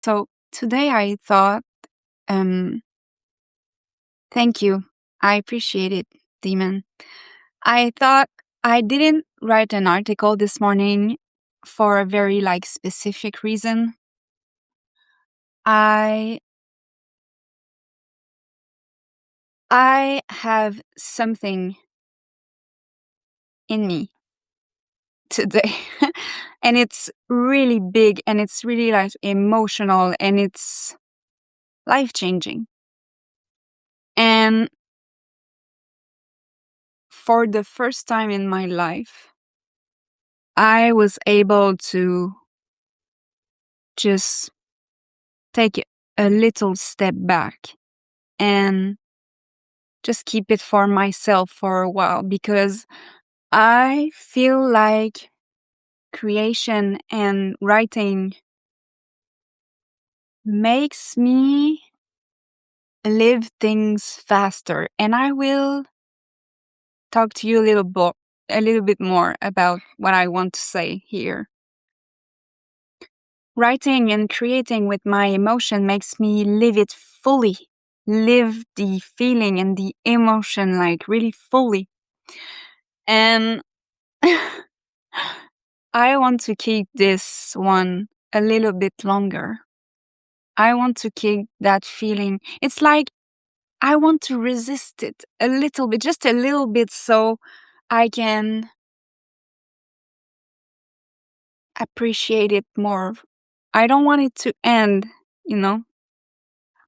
So today I thought, um, thank you. I appreciate it, Demon. I thought I didn't write an article this morning for a very specific reason. I I have something in me today. And it's really big and it's really emotional and it's life-changing. And for the first time in my life, I was able to just take a little step back and just keep it for myself for a while, because I feel like creation and writing makes me live things faster. And I will talk to you a little bit more about what I want to say here. Writing and creating with my emotion makes me live it fully, live the feeling and the emotion really fully. And I want to keep this one a little bit longer. I want to keep that feeling. It's like I want to resist it a little bit, just a little bit, so I can appreciate it more. I don't want it to end, you know?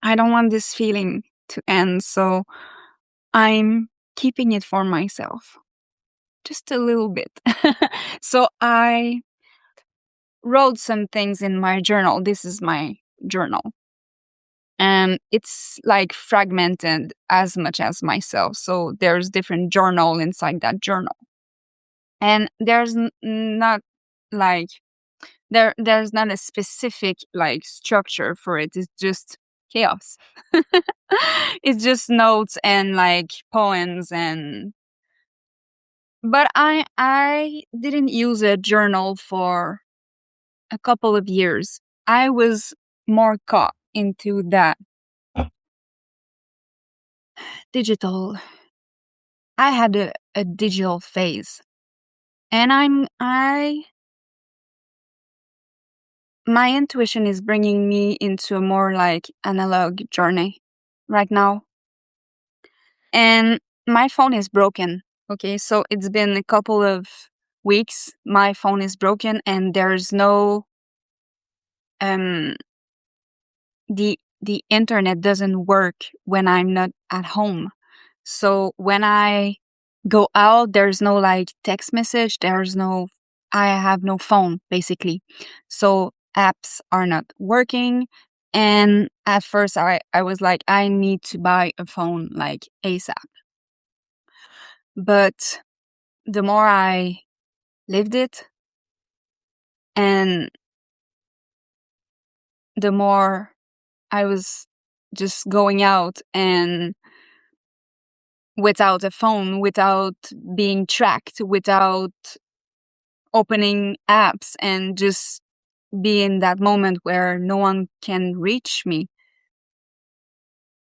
I don't want this feeling to end, so I'm keeping it for myself. Just a little bit. So I wrote some things in my journal. This is my journal. And it's fragmented as much as myself. So there's different journal inside that journal. And there's not there's not a specific structure for it. It's just chaos. It's just notes and poems but I didn't use a journal for a couple of years. I was more caught into that digital. I had a digital phase. And my intuition is bringing me into a more analog journey right now. And my phone is broken. Okay, so it's been a couple of weeks. My phone is broken and there's no the internet doesn't work when I'm not at home. So when I go out, there's no text message, I have no phone basically. So apps are not working. And at first I was like, I need to buy a phone ASAP. But the more I lived it, and the more I was just going out and without a phone, without being tracked, without opening apps, and just be in that moment where no one can reach me,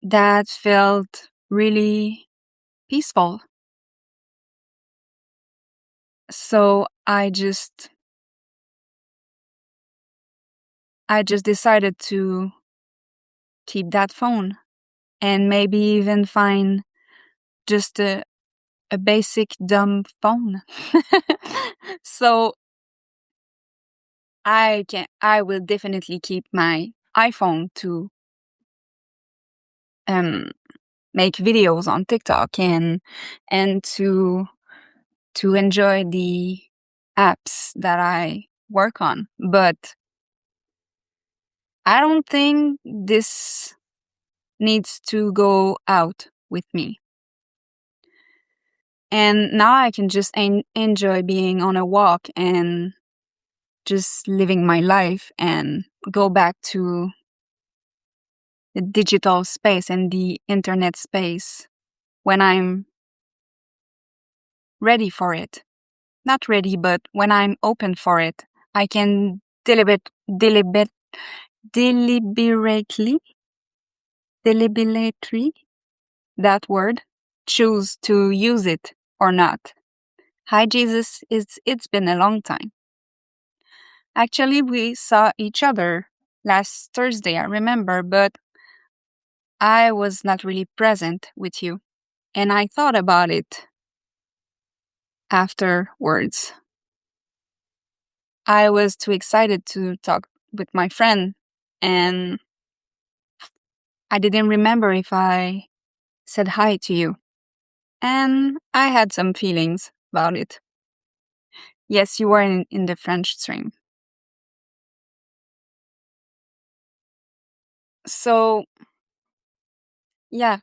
that felt really peaceful. So I just decided to keep that phone and maybe even find just a basic dumb phone. So I will definitely keep my iPhone to make videos on TikTok and to enjoy the apps that I work on. But I don't think this needs to go out with me. And now I can just enjoy being on a walk and just living my life and go back to the digital space and the internet space when I'm ready for it. Not ready, but when I'm open for it. I can deliberate deliberately, deliberately, that word, choose to use it or not. Hi, Jesus. It's been a long time. Actually, we saw each other last Thursday, I remember, but I was not really present with you. And I thought about it afterwards. I was too excited to talk with my friend, and I didn't remember if I said hi to you. And I had some feelings about it. Yes, you were in the French stream. So, yeah,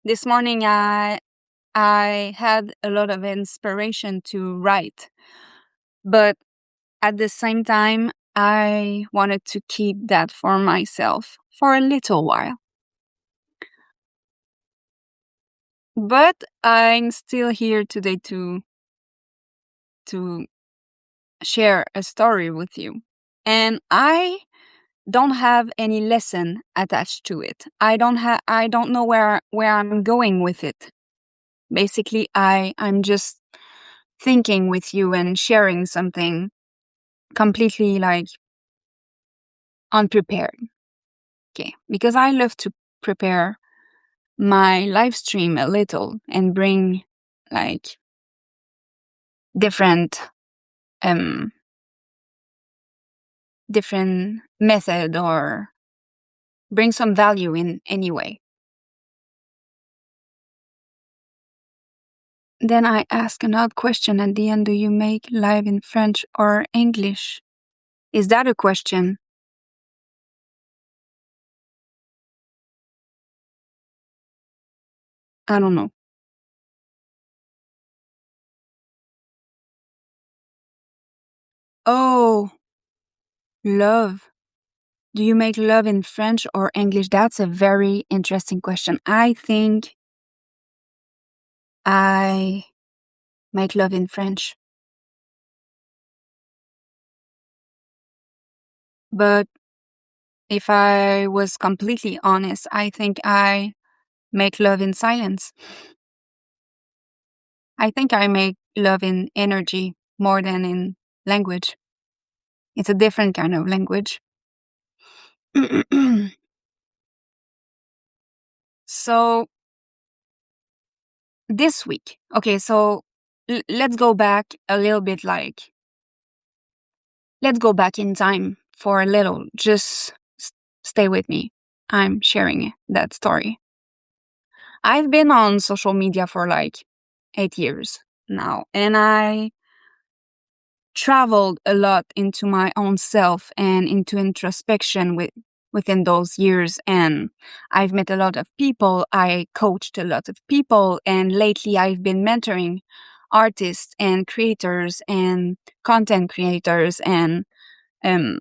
this morning I had a lot of inspiration to write, but at the same time, I wanted to keep that for myself for a little while. But I'm still here today to share a story with you. And I don't have any lesson attached to it. I don't know where I'm going with it. Basically, I'm just thinking with you and sharing something completely like unprepared. Okay, because I love to prepare my live stream a little and bring like different um different method or bring some value in any way. Then I ask another question at the end. Do you make live in French or English? Is that a question? I don't know. Oh, love. Do you make love in French or English? That's a very interesting question. I think I make love in French. But if I was completely honest, I think I make love in silence. I think I make love in energy more than in language. It's a different kind of language. So this week, okay, so let's go back a little bit let's go back in time for a little. Just stay with me. I'm sharing that story. I've been on social media for like 8 years now, and I traveled a lot into my own self and into introspection within those years. And I've met a lot of people. I coached a lot of people, and lately I've been mentoring artists and creators and content creators and um,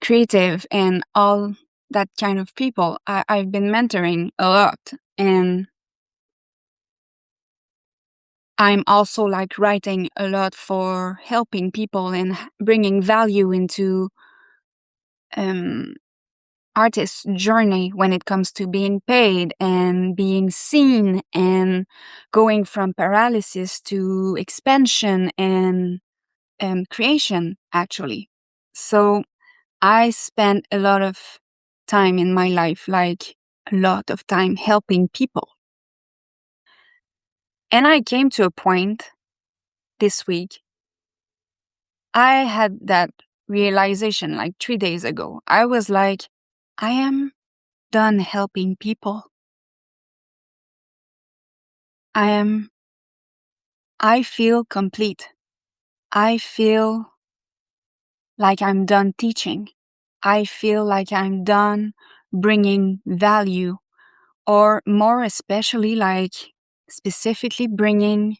creative and all that kind of people. I've been mentoring a lot, and I'm also like writing a lot for helping people and bringing value into um, artists' journey when it comes to being paid and being seen and going from paralysis to expansion and creation, actually. So I spent a lot of time in my life, like a lot of time helping people. And I came to a point this week. I had that realization like 3 days ago. I was like, I am done helping people. I feel complete. I feel like I'm done teaching. I feel like I'm done bringing value, or more especially, like specifically bringing,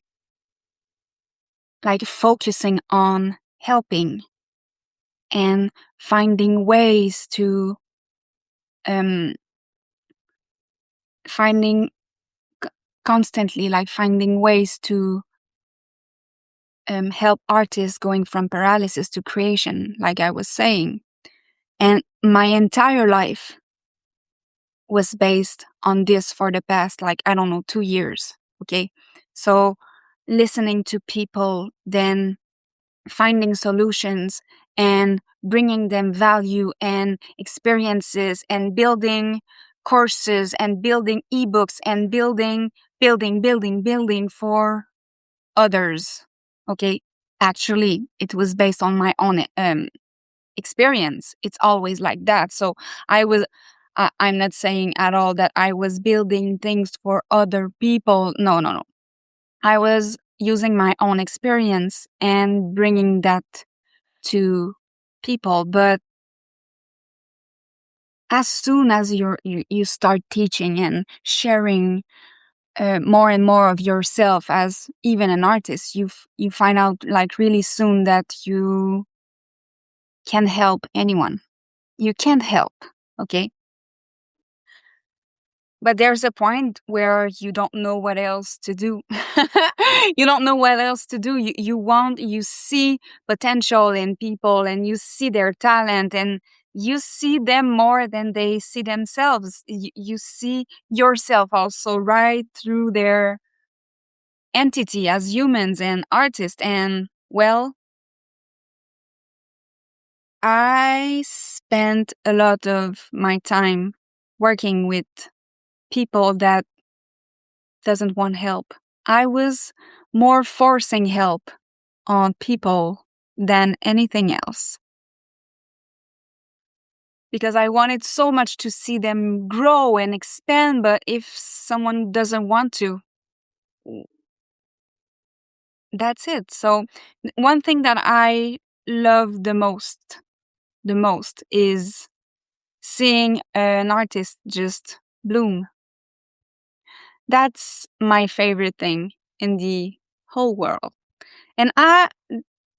like focusing on helping and finding ways to, um, finding constantly, like finding ways to help artists going from paralysis to creation, like I was saying. And my entire life was based on this for the past, like, I don't know, 2 years. Okay. So listening to people, then finding solutions and bringing them value and experiences and building courses and building ebooks and building for others. Okay. Actually, it was based on my own experience. It's always like that. So I was, I'm not saying at all that I was building things for other people. No, no, no. I was using my own experience and bringing that to people. But as soon as you start teaching and sharing more and more of yourself as even an artist, you find out like really soon that you can help anyone. You can help, okay? But there's a point where you don't know what else to do. You don't know what else to do. You see potential in people and you see their talent and you see them more than they see themselves. You see yourself also right through their entity as humans and artists. And well, I spent a lot of my time working with people that doesn't want help. I was more forcing help on people than anything else because I wanted so much to see them grow and expand. But if someone doesn't want to, that's it. So, one thing that I love the most is seeing an artist just bloom. That's my favorite thing in the whole world. And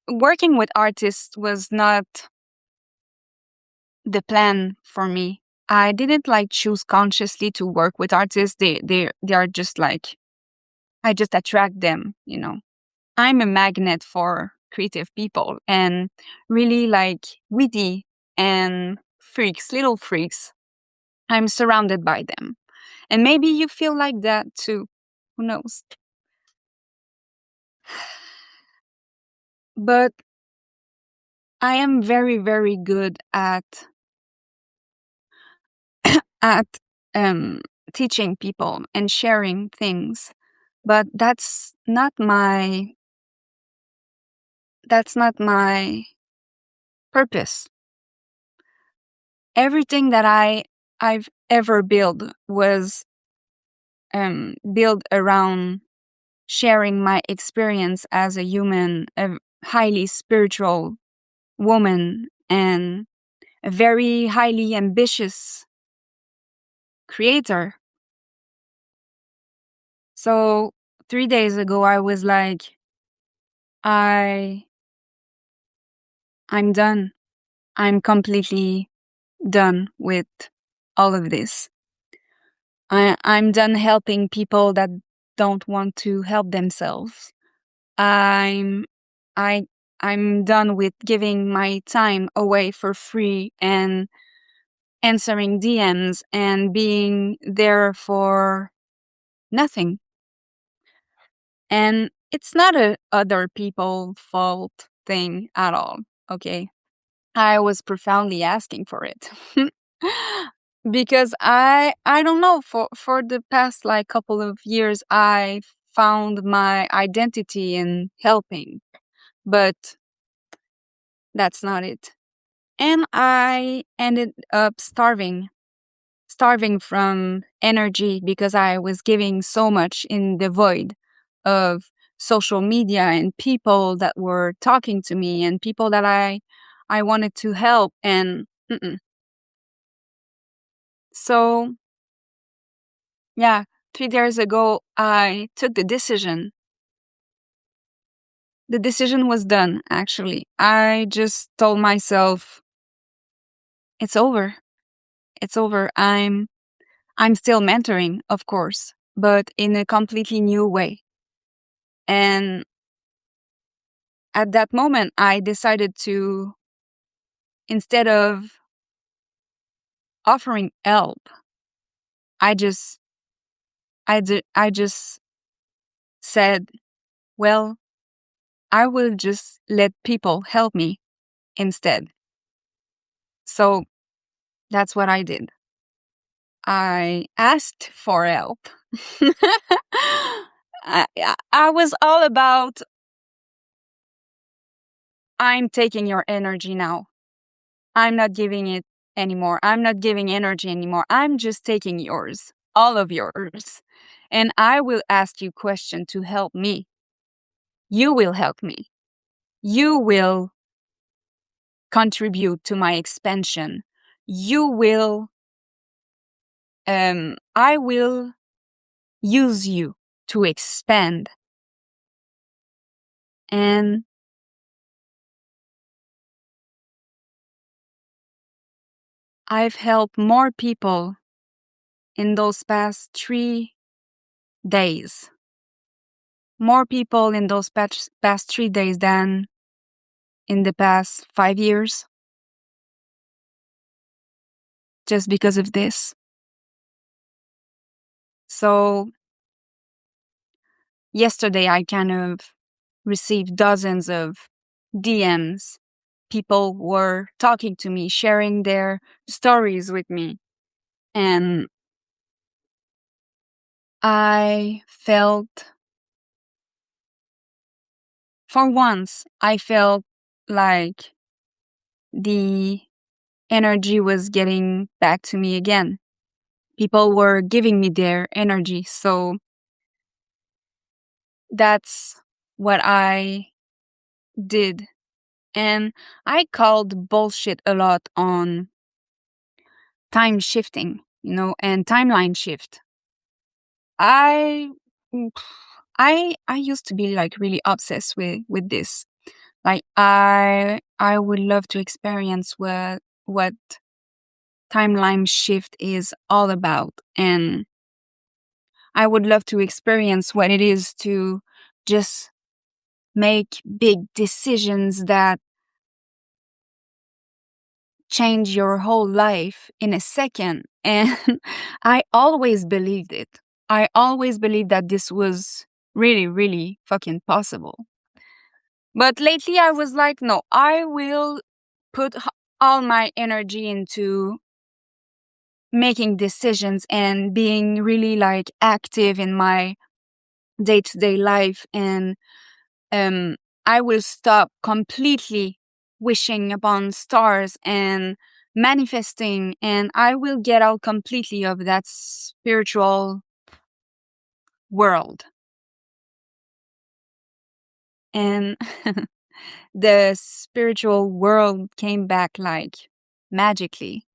working with artists was not the plan for me. I didn't like choose consciously to work with artists. They are just like I just attract them, you know. I'm a magnet for creative people and really like witty and freaks, little freaks. I'm surrounded by them. And maybe you feel like that too. Who knows? But I am very, very good at um, teaching people and sharing things, but that's not my purpose. Everything that I've ever built was built around sharing my experience as a human, a highly spiritual woman, and a very highly ambitious creator. So 3 days ago, I was like, I I'm done. I'm completely done with all of this. I'm done helping people that don't want to help themselves. I'm I I'm done with giving my time away for free and answering DMs and being there for nothing. And it's not a other people fault thing at all, okay? I was profoundly asking for it. Because I don't know, for the past like couple of years I found my identity in helping, but that's not it. And I ended up starving from energy because I was giving so much in the void of social media and people that were talking to me and people that I wanted to help and so yeah, 3 years ago I took the decision. The decision was done actually. I just told myself it's over. It's over. I'm still mentoring, of course, but in a completely new way. And at that moment, I decided to, instead of offering help, I just, I just said, well, I will just let people help me instead. So that's what I did. I asked for help. I was all about, I'm taking your energy now. I'm not giving it anymore. I'm not giving energy anymore. I'm just taking yours, all of yours. And I will ask you questions to help me. You will help me. You will contribute to my expansion. You will, I will use you to expand. And I've helped more people in those past 3 days. More people in those past 3 days than in the past 5 years, just because of this. So yesterday I kind of received dozens of DMs. People were talking to me, sharing their stories with me. And I felt, for once, I felt like the energy was getting back to me again. People were giving me their energy. So that's what I did. And I called bullshit a lot on time shifting, and timeline shift. I I used to be like really obsessed with this. Like I would love to experience what timeline shift is all about, and I would love to experience what it is to just make big decisions that change your whole life in a second. And I always believed it. I always believed that this was really, really fucking possible. But lately I was like, no, I will put all my energy into making decisions and being really like active in my day-to-day life. And I will stop completely wishing upon stars and manifesting, and I will get out completely of that spiritual world. And the spiritual world came back like magically,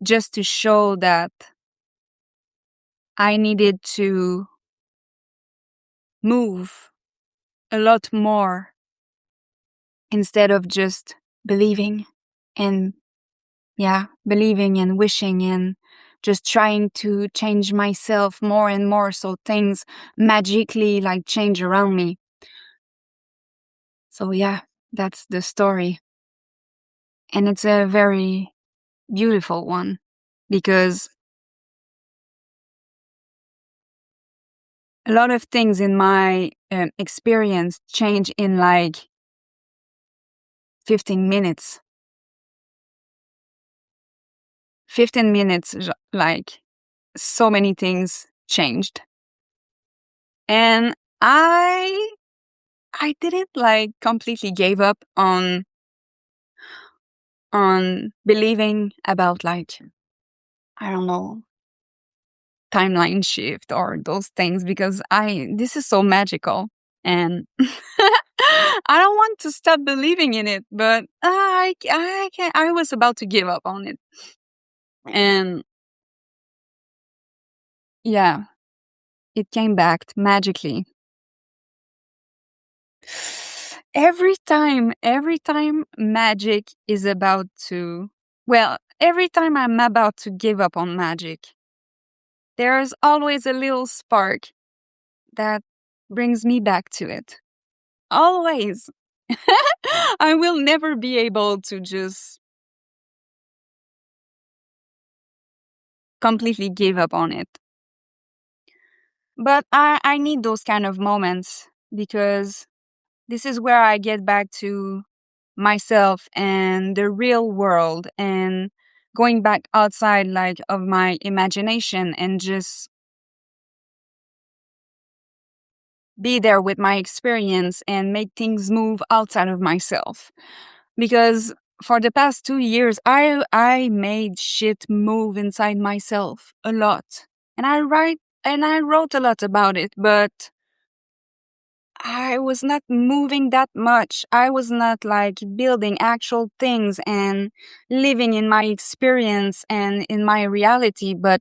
just to show that I needed to move a lot more instead of just believing and believing and wishing and just trying to change myself more and more so things magically like change around me. So yeah, that's the story. And it's a very beautiful one because a lot of things in my experience change in like 15 minutes. 15 minutes, like so many things changed. And I didn't like completely gave up on believing about like, I don't know, timeline shift or those things, because this is so magical and I don't want to stop believing in it, but I was about to give up on it. And yeah, it came back magically. Every time magic is about to, well, every time I'm about to give up on magic, there's always a little spark that brings me back to it. Always. I will never be able to just completely give up on it. But I need those kind of moments because this is where I get back to myself and the real world and going back outside like of my imagination and just be there with my experience and make things move outside of myself. Because for the past 2 years, I made shit move inside myself a lot, and I wrote a lot about it, but I was not moving that much. I was not like building actual things and living in my experience and in my reality. But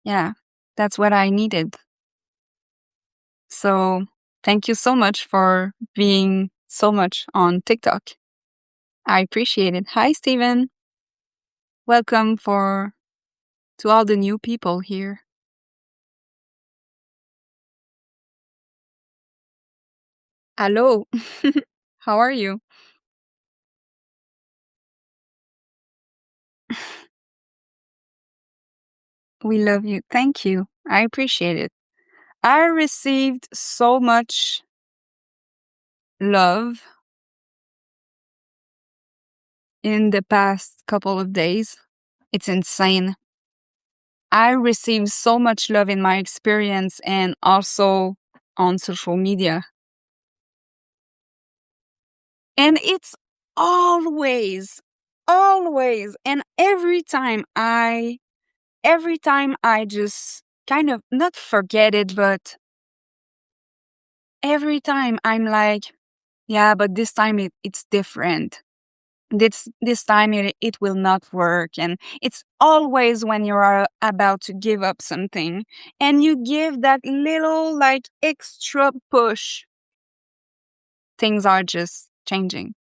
yeah, that's what I needed. So thank you so much for being so much on TikTok. I appreciate it. Hi, Steven. Welcome for to all the new people here. Hello. How are you? We love you. Thank you. I appreciate it. I received so much love in the past couple of days. It's insane. I received so much love in my experience and also on social media. And it's always, always, and every time I just kind of not forget it, but every time I'm like, yeah, but this time it's different. This time it will not work. And it's always when you are about to give up something and you give that little like extra push, things are just changing.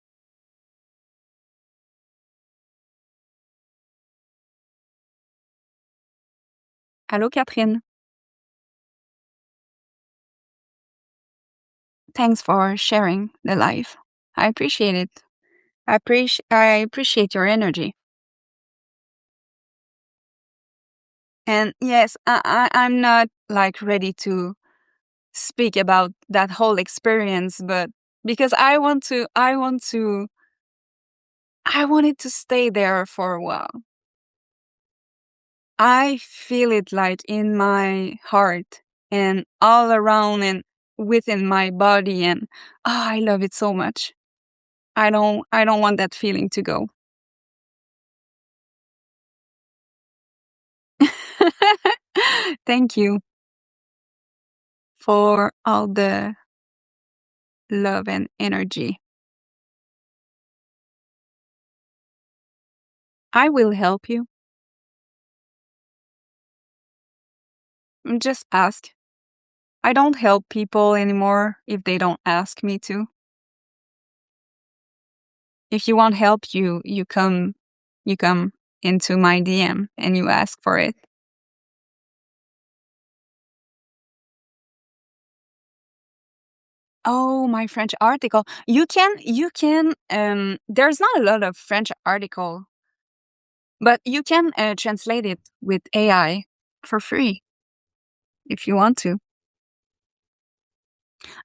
Hello, Catherine. Thanks for sharing the life. I appreciate it. I appreciate your energy. And yes, I'm not like ready to speak about that whole experience, but because I wanted to stay there for a while. I feel it like in my heart and all around and within my body, and I love it so much. I don't want that feeling to go. Thank you for all the love and energy. I will help you. Just ask. I don't help people anymore if they don't ask me to. If you want help, you come into my DM and you ask for it. Oh, my French article. There's not a lot of French article, but you can translate it with AI for free if you want to.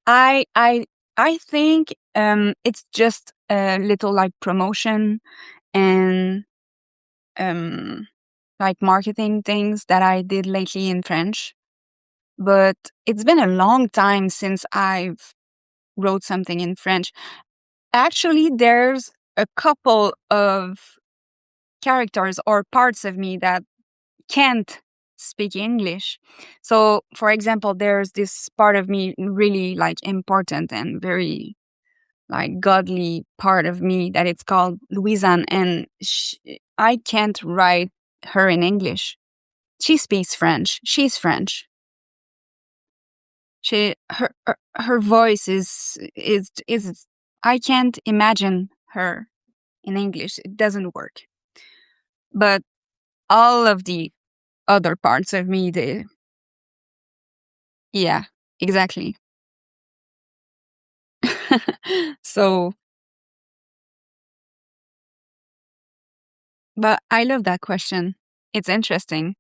I I I think it's just a little like promotion and um like marketing things that I did lately in French. But it's been a long time since I've wrote something in French. Actually, there's a couple of characters or parts of me that can't speak English. So, for example, there's this part of me really like important and very like godly part of me that it's called Louisanne, and I can't write her in English. She speaks French. She's French. Her voice is I can't imagine her in English. It doesn't work. But all of the other parts of me, they yeah, exactly. So, but I love that question. It's interesting.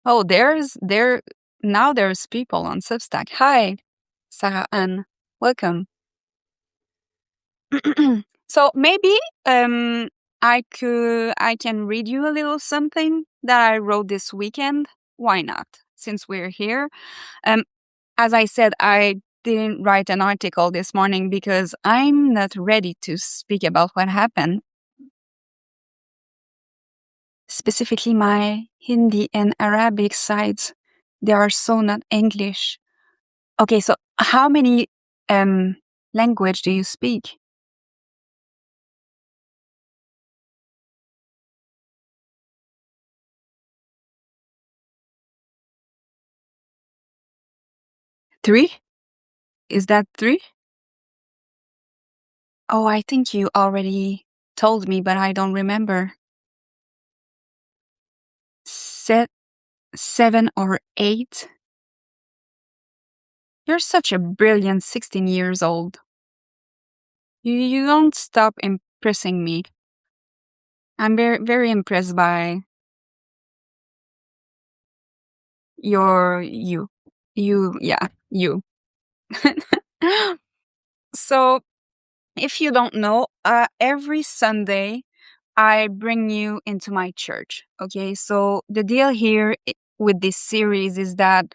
Oh, there's people on Substack. Hi, Sarah Ann. Welcome. So maybe um I can read you a little something that I wrote this weekend. Why not? Since we're here. Um as I said, I didn't write an article this morning because I'm not ready to speak about what happened. Specifically my Hindi and Arabic sides. They are so not English. Okay, so how many language do you speak? Three? Is that three? Oh, I think you already told me, but I don't remember. Se- 7 or 8? You're such a brilliant 16 years old. You don't stop impressing me. I'm very, very impressed by you. Yeah, you. So, if you don't know, every Sunday I bring you into my church. Okay, so the deal here with this series is that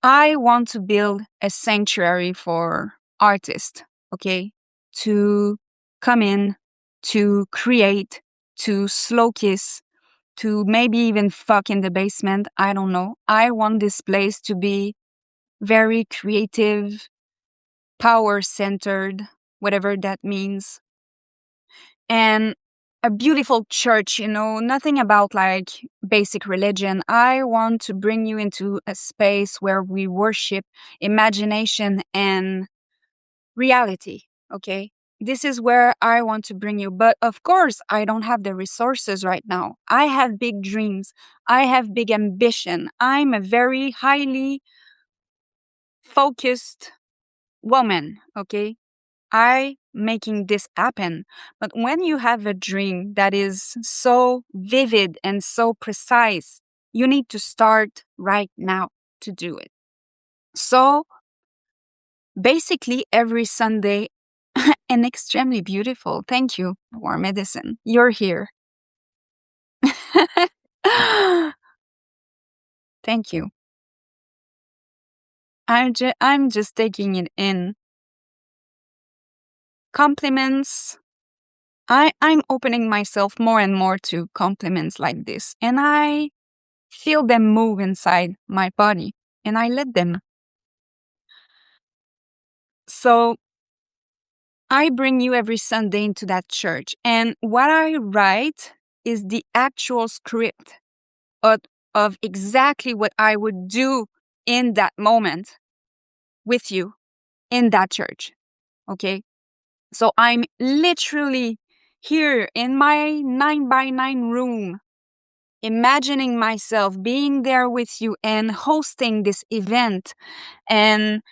I want to build a sanctuary for artists, okay, to come in, to create, to slow kiss, to maybe even fuck in the basement. I don't know. I want this place to be very creative, power centered, whatever that means. And a beautiful church, nothing about like basic religion. I want to bring you into a space where we worship imagination and reality. Okay. This is where I want to bring you. But of course, I don't have the resources right now. I have big dreams. I have big ambition. I'm a very highly focused woman. Okay. I making this happen. But when you have a dream that is so vivid and so precise, you need to start right now to do it. So basically, every Sunday, and extremely beautiful. Thank you, War Medicine. You're here. Thank you. I'm just taking it in. Compliments. I'm opening myself more and more to compliments like this, and I feel them move inside my body, and I let them. So I bring you every Sunday into that church, and what I write is the actual script of, of exactly what I would do in that moment with you in that church. Okay. So I'm literally here in my 9 by 9 room, imagining myself being there with you and hosting this event and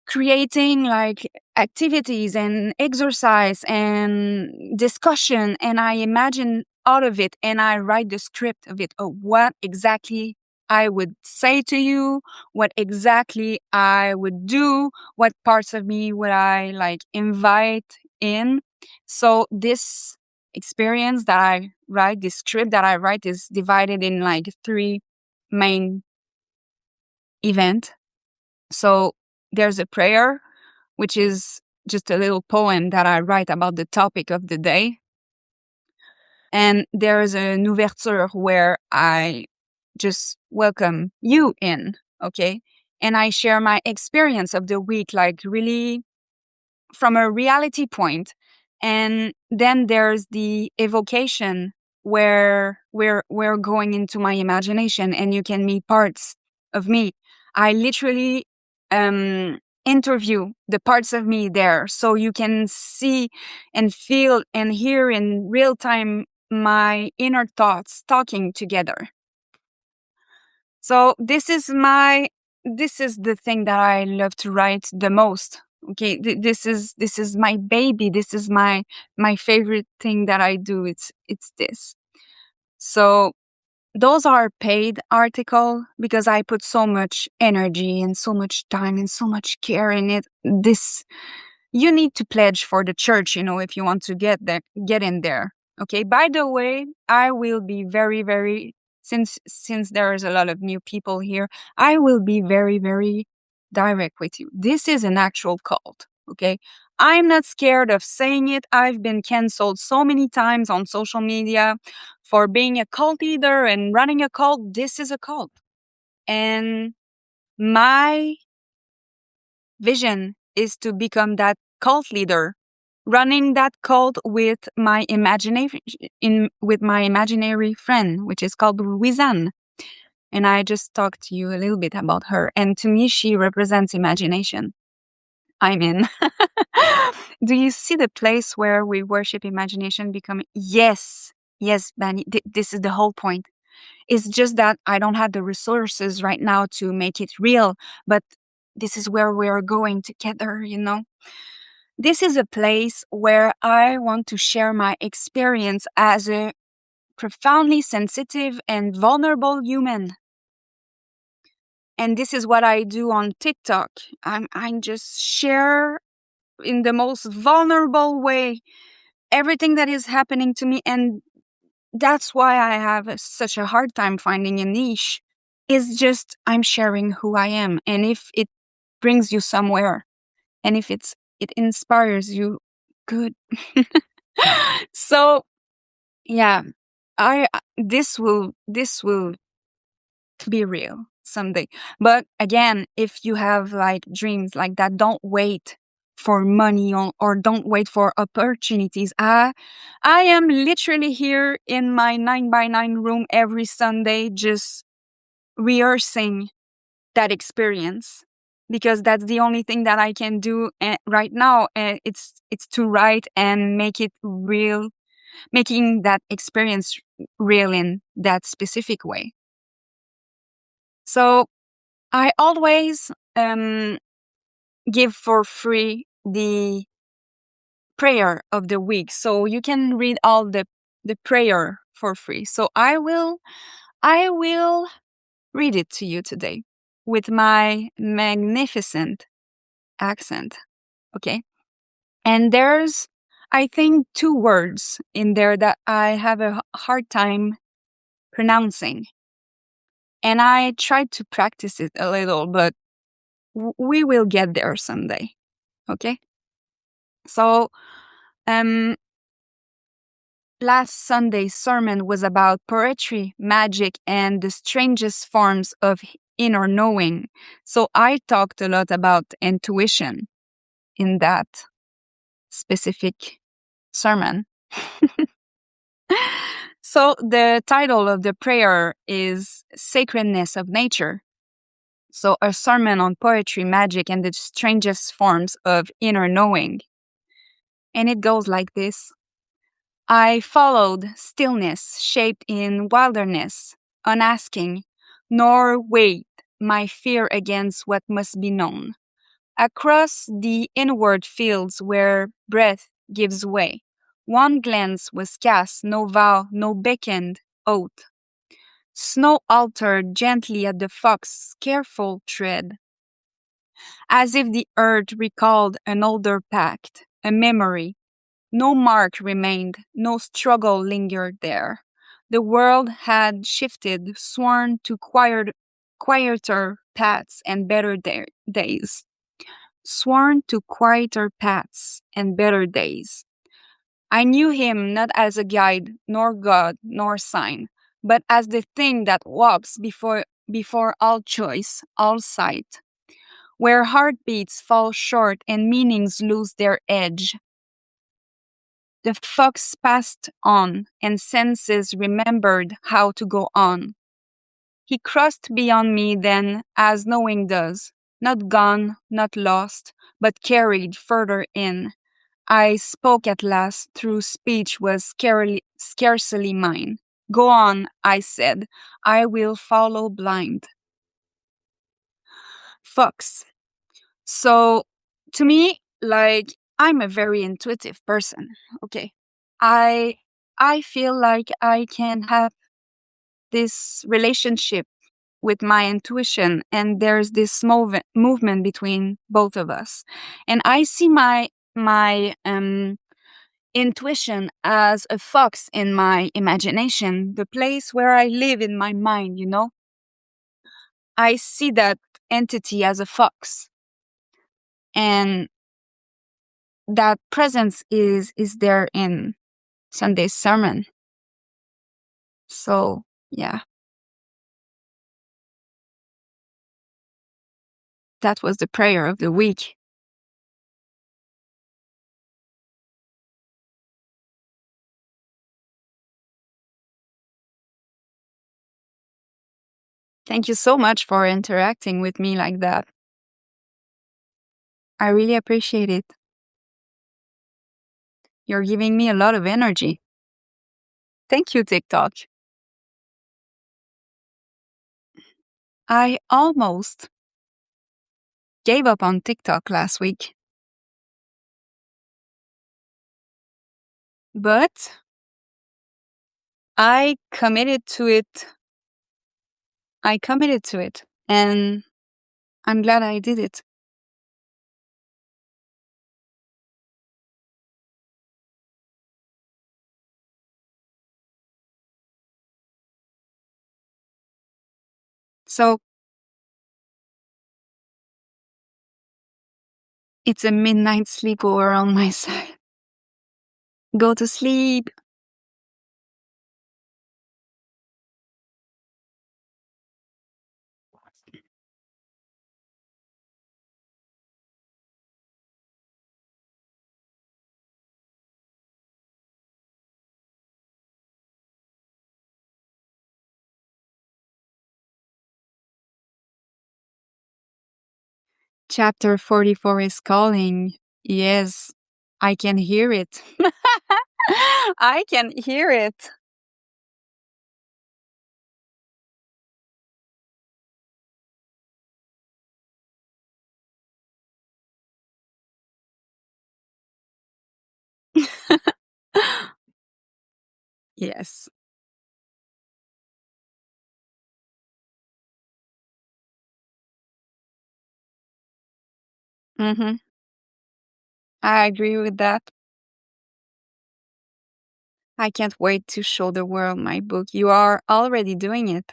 creating like activities and exercise and discussion. And I imagine out of it and I write the script of it of what exactly I would say to you, what exactly I would do, what parts of me would I like invite in. So this experience that I write, this script that I write is divided in like 3 main events. So there's a prayer, which is just a little poem that I write about the topic of the day. And there's an ouverture where I just welcome you in, okay? And I share my experience of the week, like really from a reality point. And then there's the evocation where we're going into my imagination and you can meet parts of me. I literally interview the parts of me there so you can see and feel and hear in real time my inner thoughts talking together. So this is my this is the thing that I love to write the most. Okay, this is my baby. This is my favorite thing that I do. It's this. So those are paid article because I put so much energy and so much time and so much care in it. This you need to pledge for the church, if you want to get in there. Okay. By the way, I will be very, very since there is a lot of new people here, I will be very, very direct with you. This is an actual cult. Okay. I'm not scared of saying it. I've been canceled so many times on social media for being a cult leader and running a cult. This is a cult. And my vision is to become that cult leader, running that cult with my imaginary friend, which is called Louisanne. And I just talked to you a little bit about her. And to me, she represents imagination. I'm in. Do you see the place where we worship imagination becoming? Yes, yes, Benny. This is the whole point. It's just that I don't have the resources right now to make it real, but this is where we are going together. This is a place where I want to share my experience as a profoundly sensitive and vulnerable human. And this is what I do on TikTok. I just share in the most vulnerable way everything that is happening to me. And that's why I have such a hard time finding a niche. It's just I'm sharing who I am. And if it brings you somewhere, and if it inspires you, good. So yeah, I this will be real someday. But again, if you have like dreams like that, don't wait for money or don't wait for opportunities. I am literally here in my 9x9 room every Sunday just rehearsing that experience because that's the only thing that I can do right now. It's to write and make it real, making that experience real in that specific way. So I always give for free the prayer of the week, so you can read all the prayer for free. So I will read it to you today with my magnificent accent. Okay, and there's I think 2 words in there that I have a hard time pronouncing, and I tried to practice it a little, but we will get there someday. Okay. So, last Sunday's sermon was about poetry, magic, and the strangest forms of inner knowing. So, I talked a lot about intuition in that specific sermon. So, the title of the prayer is Sacredness of Nature. So, a sermon on poetry, magic, and the strangest forms of inner knowing. And it goes like this. I followed stillness shaped in wilderness, unasking, nor weighed my fear against what must be known. Across the inward fields where breath gives way, one glance was cast, no vow, no beckoned oath. Snow altered gently at the fox's careful tread, as if the earth recalled an older pact, a memory. No mark remained, no struggle lingered there. The world had shifted, sworn to quieter paths and better days. Sworn to quieter paths and better days. I knew him not as a guide, nor God, nor sign, but as the thing that walks before all choice, all sight, where heartbeats fall short and meanings lose their edge. The fox passed on, and senses remembered how to go on. He crossed beyond me then, as knowing does, not gone, not lost, but carried further in. I spoke at last, through speech was scarcely mine. Go on, I said, I will follow blind. fox. So to me, like, I'm a very intuitive person. Okay. I I feel like I can have this relationship with my intuition, and there's this movement between both of us. And I see my intuition as a fox in my imagination, the place where I live in my mind, you know? I see that entity as a fox, and that presence is there in Sunday's sermon. So, yeah, that was the prayer of the week. Thank you so much for interacting with me like that. I really appreciate it. You're giving me a lot of energy. Thank you, TikTok. I almost gave up on TikTok last week, but I committed to it. I committed to it, and I'm glad I did it. So it's a midnight sleepover on my side. Go to sleep. Chapter 44 is calling. Yes, I can hear it. I can hear it. Yes. Mm-hmm. I agree with that. I can't wait to show the world my book. You are already doing it,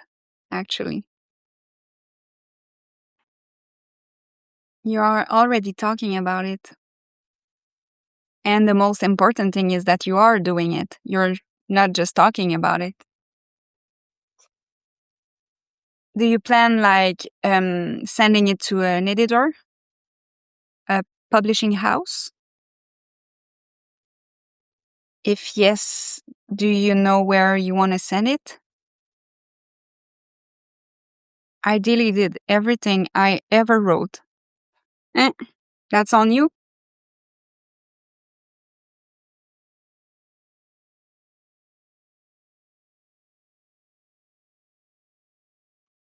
actually. You are already talking about it. And the most important thing is that you are doing it. You're not just talking about it. Do you plan like sending it to an editor, a publishing house? If yes, do you know where you want to send it? I deleted everything I ever wrote. Eh, that's on you.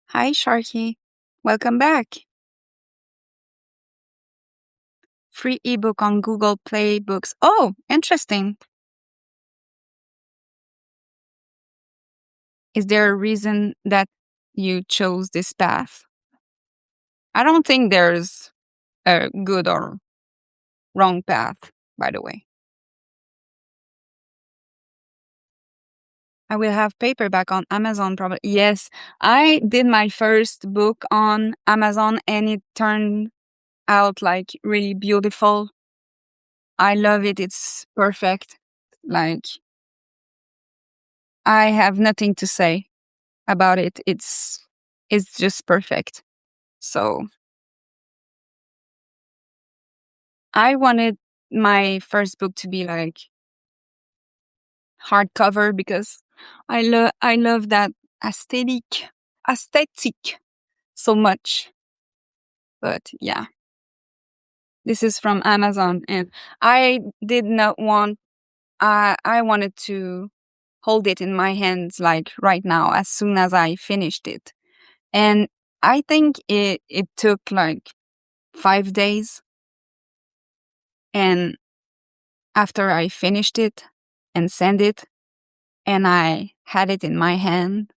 Hi, Sharky. Welcome back. Free ebook on Google Play Books. Oh, interesting. Is there a reason that you chose this path? I don't think there's a good or wrong path, by the way. I will have paperback on Amazon probably. Yes, I did my first book on Amazon and it turned out like really beautiful. I love it. It's perfect. Like, I have nothing to say about it. It's just perfect. So I wanted my first book to be like hardcover because I love that aesthetic so much. But yeah, this is from Amazon, and I did not want. I wanted to hold it in my hands like right now as soon as I finished it, and I think it took like 5 days. And after I finished it and sent it, and I had it in my hand,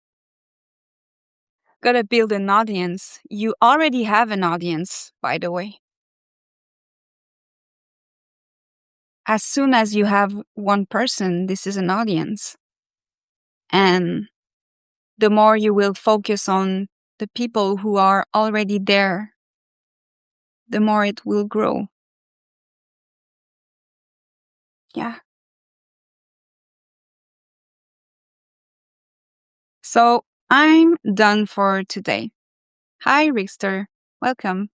gotta build an audience. You already have an audience, by the way. As soon as you have one person, this is an audience. And the more you will focus on the people who are already there, the more it will grow. Yeah. So I'm done for today. Hi, Rickster. Welcome.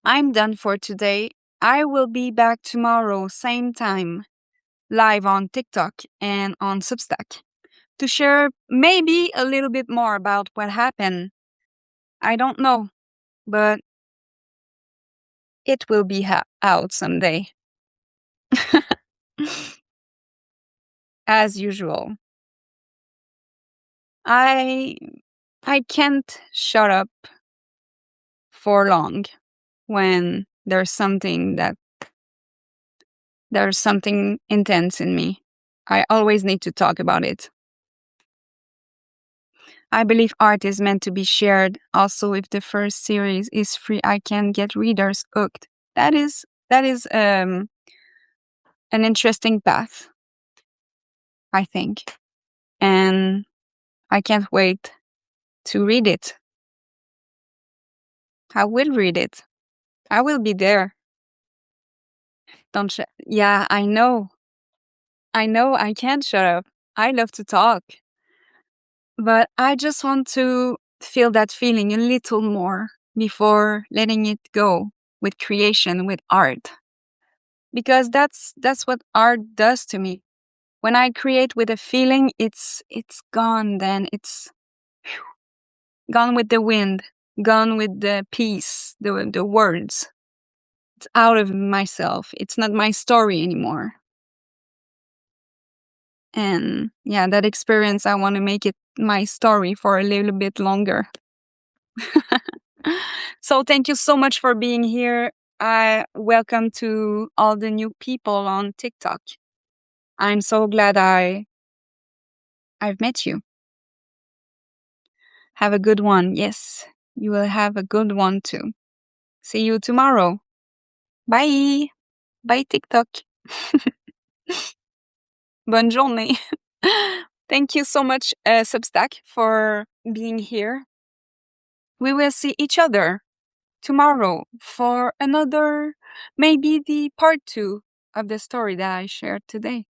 I'm done for today. I will be back tomorrow, same time, live on TikTok and on Substack to share maybe a little bit more about what happened. I don't know, but it will be out someday. As usual. I I can't shut up for long when there's something intense in me. I always need to talk about it. I believe art is meant to be shared. Also, if the first series is free, I can get readers hooked. That is an interesting path, I think. And I can't wait to read it. I will read it. I will be there. Don't yeah, I know. I know I can't shut up. I love to talk. But I just want to feel that feeling a little more before letting it go with creation, with art. Because that's what art does to me. When I create with a feeling, it's gone then. It's gone with the wind, gone with the peace, the words. It's out of myself. It's not my story anymore. And yeah, that experience, I want to make it my story for a little bit longer. So thank you so much for being here. Welcome to all the new people on TikTok. I'm so glad I've met you. Have a good one. Yes, you will have a good one too. See you tomorrow. Bye. Bye TikTok. Bonne journée. Thank you so much, Substack, for being here. We will see each other tomorrow for another, maybe the part 2 of the story that I shared today.